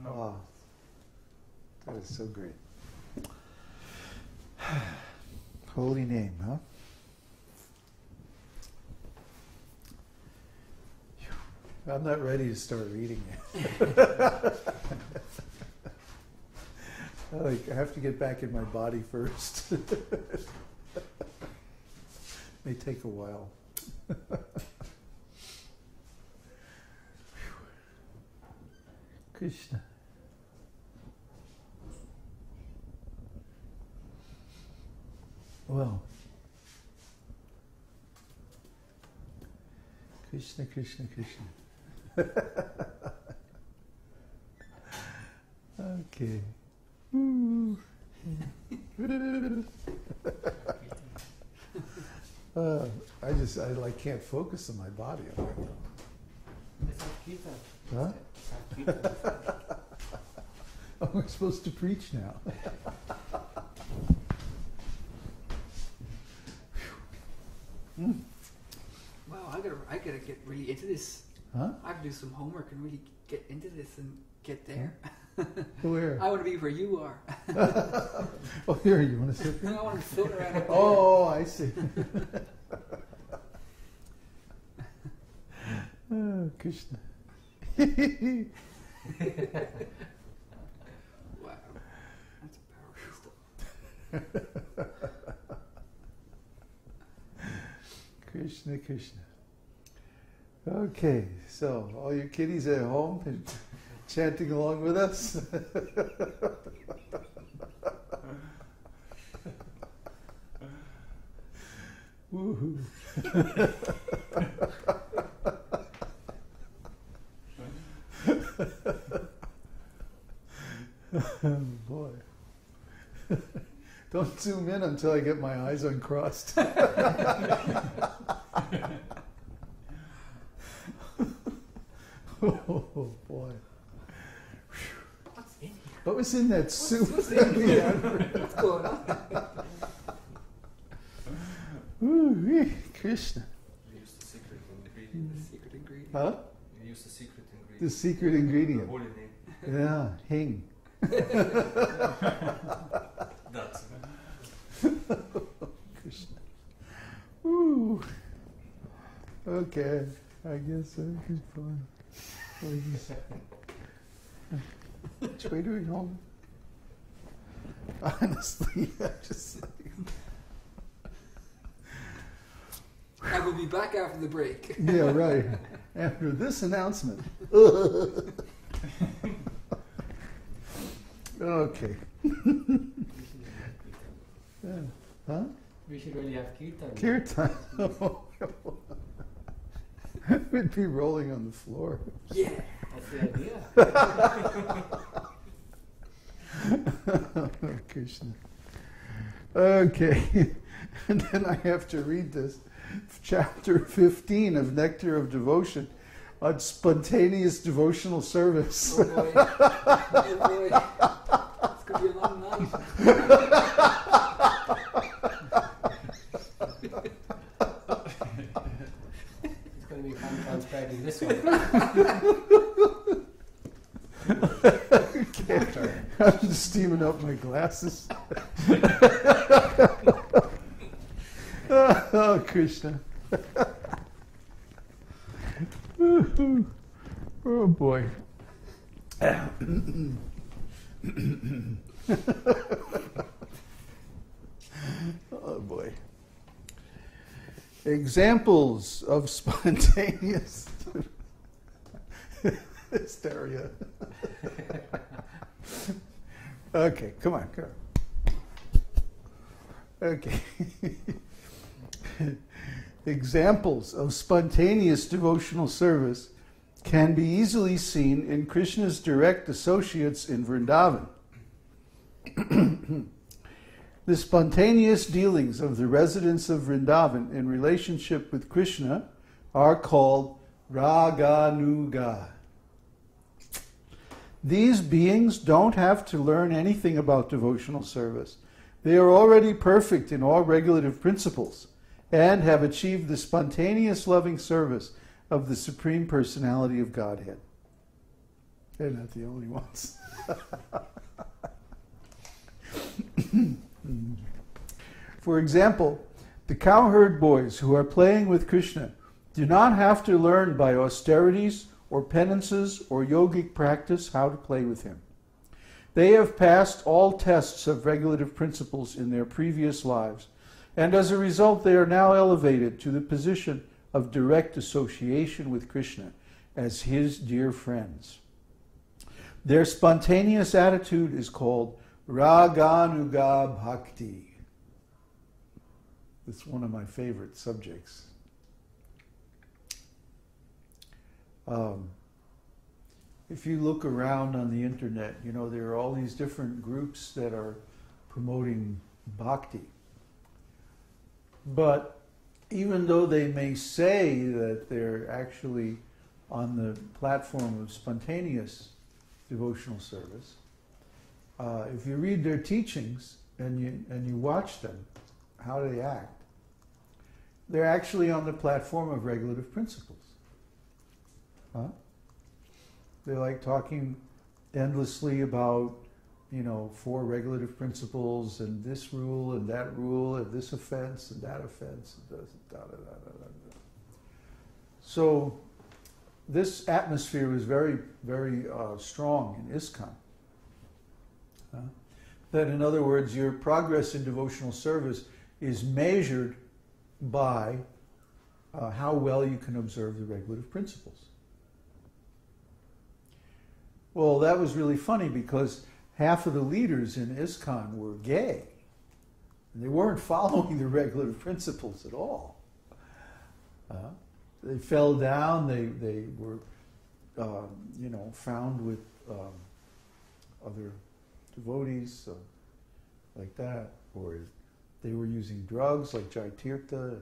no. Wow. That is so great. Holy name, huh? I'm not ready to start reading it. I have to get back in my body first. May take a while. Krishna. Well, Krishna, Krishna, Krishna. Okay. I can't focus on my body. Huh? Oh, we're supposed to preach now. Wow, I gotta get really into this. Huh? I have to do some homework and really get into this and get there. Where? I want to be where you are. Oh, here, you want to sit there? I want to float around up there. Oh, I see. Oh, Krishna. Wow, that's powerful stuff. Krishna, Krishna. Okay, so all you kiddies at home chanting along with us? Woohoo. Oh boy. Don't zoom in until I get my eyes uncrossed. Oh boy. What's in here? What was in that soup? What's in here? What's going on? Ooh, Krishna. You use the secret ingredient. The secret ingredient. Huh? You use the secret ingredient. The secret ingredient. The holy name. Yeah, hing. That's Krishna. Ooh. Okay, I guess I could fine. Which way do we go? Honestly, I just. I will be back after the break. Yeah, right. After this announcement. Okay. Yeah. Huh? We should really have kīrtan. Kīrtan. We'd be rolling on the floor. Yeah. That's the idea. Oh, Krishna. Okay. And then I have to read this. Chapter 15 of Nectar of Devotion on spontaneous devotional service. Oh boy. Oh boy. It's going to be a long night. It's going to be fun transcribing this one. Okay. I'm just steaming up my glasses. Oh, Krishna. Oh, boy. Oh, boy. Examples of spontaneous hysteria. Okay, come on. Okay. Examples of spontaneous devotional service can be easily seen in Krishna's direct associates in Vrindavan. The spontaneous dealings of the residents of Vrindavan in relationship with Krishna are called rāgānugā. These beings don't have to learn anything about devotional service. They are already perfect in all regulative principles and have achieved the spontaneous loving service of the Supreme Personality of Godhead. They're not the only ones. For example, the cowherd boys who are playing with Krishna do not have to learn by austerities or penances or yogic practice how to play with him. They have passed all tests of regulative principles in their previous lives, and as a result they are now elevated to the position of direct association with Krishna as his dear friends. Their spontaneous attitude is called rāgānugā-bhakti. It's one of my favorite subjects. If you look around on the internet, you know, there are all these different groups that are promoting bhakti. But even though they may say that they're actually on the platform of spontaneous devotional service, if you read their teachings and you watch them, how they act, they're actually on the platform of regulative principles. Huh? They like talking endlessly about, you know, 4 regulative principles and this rule and this offense and that offense. And so this atmosphere was very, very strong in ISKCON. That, in other words, your progress in devotional service is measured by how well you can observe the regulative principles. Well, that was really funny because half of the leaders in ISKCON were gay. And they weren't following the regulative principles at all. They fell down, they were, found with other devotees like that, or they were using drugs like Caitanya-caritāmṛta.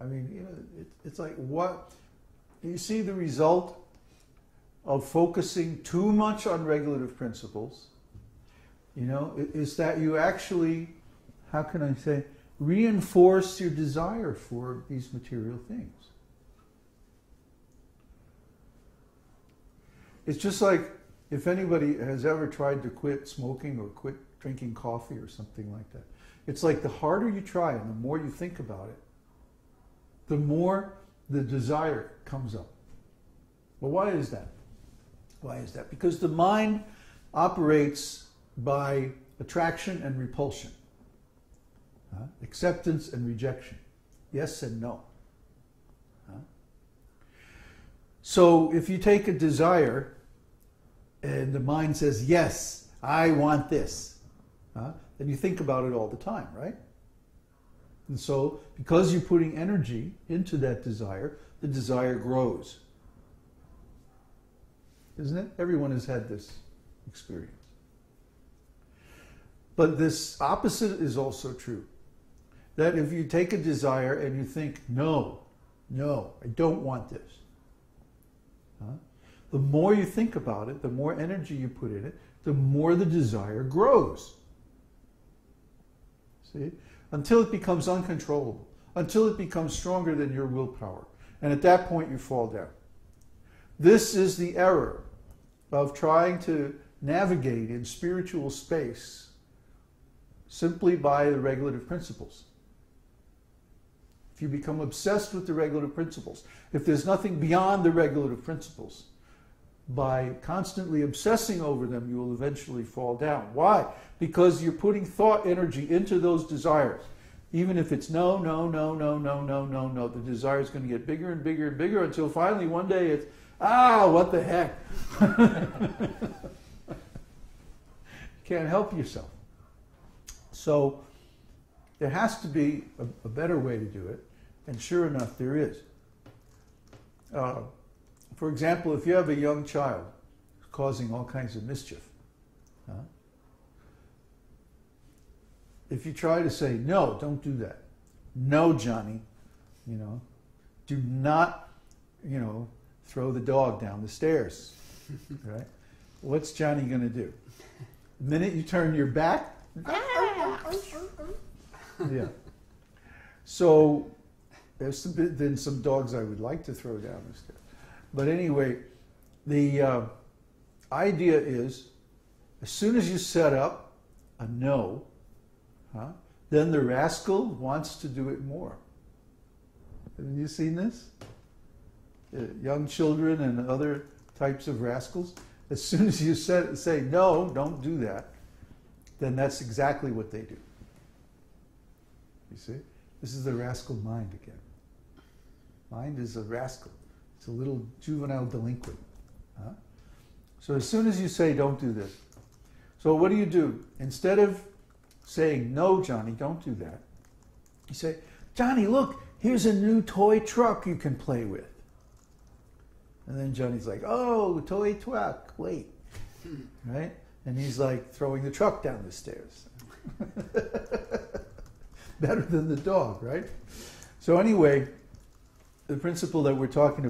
I mean, you know, it's like, what? You see the result of focusing too much on regulative principles, you know, is that you actually, how can I say, reinforce your desire for these material things. It's just like if anybody has ever tried to quit smoking or quit drinking coffee or something like that. It's like the harder you try and the more you think about it, the more the desire comes up. Well, why is that? Why is that? Because the mind operates by attraction and repulsion, acceptance and rejection, yes and no. So if you take a desire and the mind says, yes, I want this, then you think about it all the time, right? And so because you're putting energy into that desire, the desire grows. Isn't it? Everyone has had this experience. But this opposite is also true. That if you take a desire and you think, no, I don't want this. The more you think about it, the more energy you put in it, the more the desire grows. See? Until it becomes uncontrollable. Until it becomes stronger than your willpower. And at that point you fall down. This is the error of trying to navigate in spiritual space simply by the regulative principles. If you become obsessed with the regulative principles, if there's nothing beyond the regulative principles, by constantly obsessing over them, you will eventually fall down. Why? Because you're putting thought energy into those desires. Even if it's no, the desire is going to get bigger and bigger and bigger until finally one day it's, what the heck? You can't help yourself. So there has to be a better way to do it, and sure enough, there is. For example, if you have a young child causing all kinds of mischief, if you try to say, no, don't do that. No, Johnny, do not, throw the dog down the stairs, right? What's Johnny going to do? The minute you turn your back, yeah. So there's been some dogs I would like to throw down the stairs. But anyway, idea is, as soon as you set up a no, then the rascal wants to do it more. Have you seen this? Young children and other types of rascals. As soon as you say, no, don't do that, then that's exactly what they do. You see? This is the rascal mind again. Mind is a rascal. It's a little juvenile delinquent. So as soon as you say, don't do this. So what do? Instead of saying, no, Johnny, don't do that, you say, Johnny, look, here's a new toy truck you can play with. And then Johnny's like, oh, toy truck, wait. Right? And he's like throwing the truck down the stairs. Better than the dog, right? So anyway, the principle that we're talking